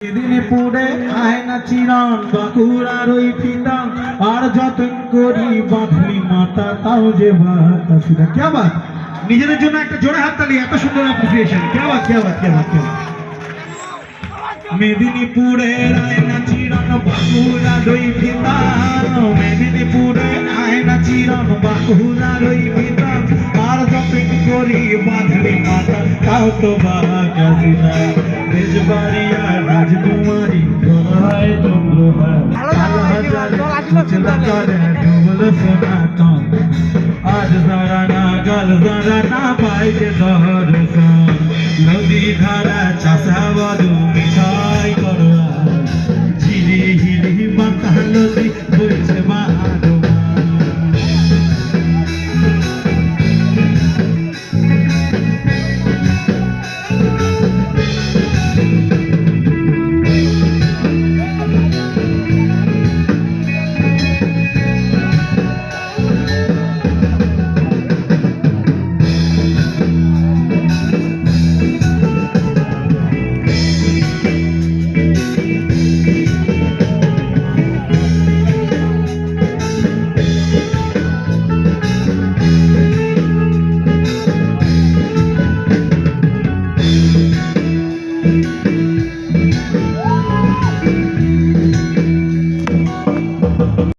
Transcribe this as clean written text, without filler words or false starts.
মেদিনীপুরে আয়না চিরন বাঁকুড়ার ওই ফিতা আর যতন করি বাঁধলি মাতা তাও যে বাতাসিরা क्या बात নিজেদের জন্য একটা জোরে হাততালি এত সুন্দর অ্যাপ্রিসিয়েশন क्या बात क्या बात क्या बात क्या बात মেদিনীপুরে আয়না চিরন বাঁকুড়ার ওই ফিতা মেদিনীপুরে আয়না চিরন বাঁকুড়ার ওই ফিতা আর যতন করি বাঁধলি মাতা তাও তো বাতাসিরা দেশবাড়িয়া রাজকুমারী দোলায় দোলায় কালা হাজার চলা করে ডুবল সোনা তো আজ যারা না গাল যারা না পাই যে